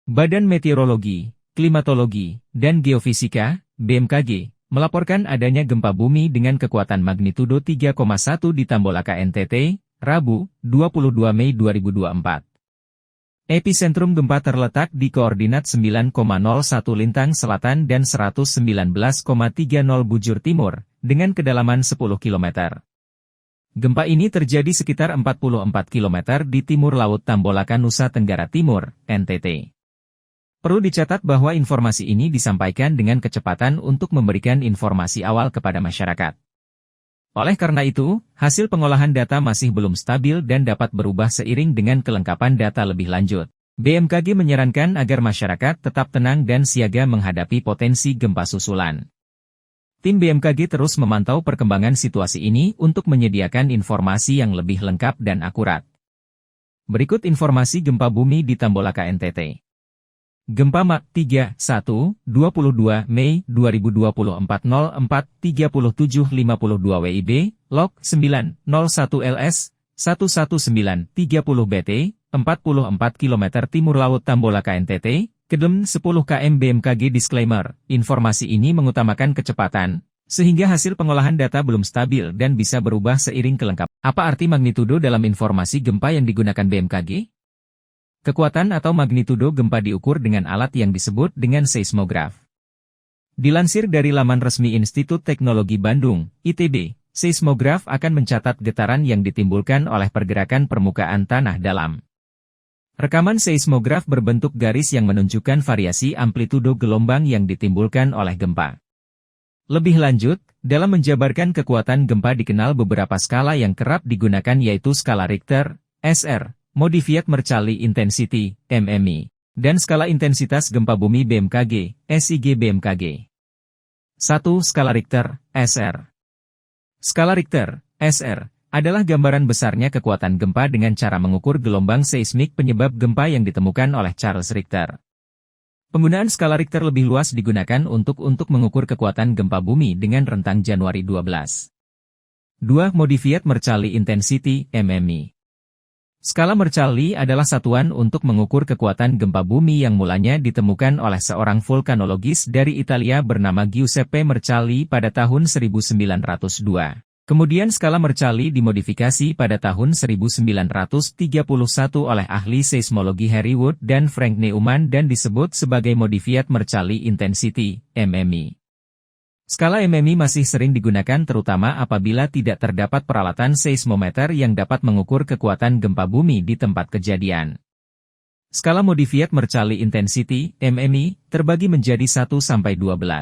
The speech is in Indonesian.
Badan Meteorologi, Klimatologi, dan Geofisika, BMKG, melaporkan adanya gempa bumi dengan kekuatan magnitudo 3,1 di Tambolaka NTT, Rabu, 22 Mei 2024. Epicentrum gempa terletak di koordinat 9,01 lintang selatan dan 119,30 bujur timur, dengan kedalaman 10 km. Gempa ini terjadi sekitar 44 km di timur laut Tambolaka, Nusa Tenggara Timur, NTT. Perlu dicatat bahwa informasi ini disampaikan dengan kecepatan untuk memberikan informasi awal kepada masyarakat. Oleh karena itu, hasil pengolahan data masih belum stabil dan dapat berubah seiring dengan kelengkapan data lebih lanjut. BMKG menyarankan agar masyarakat tetap tenang dan siaga menghadapi potensi gempa susulan. Tim BMKG terus memantau perkembangan situasi ini untuk menyediakan informasi yang lebih lengkap dan akurat. Berikut informasi gempa bumi di Tambolaka NTT. Gempa Mak 3, 1, 22 Mei 2024 04.37.52 WIB, Log 9, 01 LS, 11930 BT, 44 km timur laut Tambolaka NTT, Kedem 10 km BMKG. Disclaimer, informasi ini mengutamakan kecepatan, sehingga hasil pengolahan data belum stabil dan bisa berubah seiring kelengkapan. Apa arti magnitudo dalam informasi gempa yang digunakan BMKG? Kekuatan atau magnitudo gempa diukur dengan alat yang disebut dengan seismograf. Dilansir dari laman resmi Institut Teknologi Bandung, ITB, seismograf akan mencatat getaran yang ditimbulkan oleh pergerakan permukaan tanah dalam. Rekaman seismograf berbentuk garis yang menunjukkan variasi amplitudo gelombang yang ditimbulkan oleh gempa. Lebih lanjut, dalam menjabarkan kekuatan gempa dikenal beberapa skala yang kerap digunakan, yaitu skala Richter, SR, Modified Mercalli Intensity, MMI, dan skala intensitas gempa bumi BMKG, SIG BMKG. 1. Skala Richter, SR. Skala Richter, SR, adalah gambaran besarnya kekuatan gempa dengan cara mengukur gelombang seismik penyebab gempa yang ditemukan oleh Charles Richter. Penggunaan skala Richter lebih luas digunakan untuk mengukur kekuatan gempa bumi dengan rentang Januari 12. 2. Modified Mercalli Intensity, MMI. Skala Mercalli adalah satuan untuk mengukur kekuatan gempa bumi yang mulanya ditemukan oleh seorang vulkanologis dari Italia bernama Giuseppe Mercalli pada tahun 1902. Kemudian skala Mercalli dimodifikasi pada tahun 1931 oleh ahli seismologi Harry Wood dan Frank Neumann dan disebut sebagai Modified Mercalli Intensity, MMI. Skala MMI masih sering digunakan terutama apabila tidak terdapat peralatan seismometer yang dapat mengukur kekuatan gempa bumi di tempat kejadian. Skala Modified Mercalli Intensity, MMI, terbagi menjadi 1-12.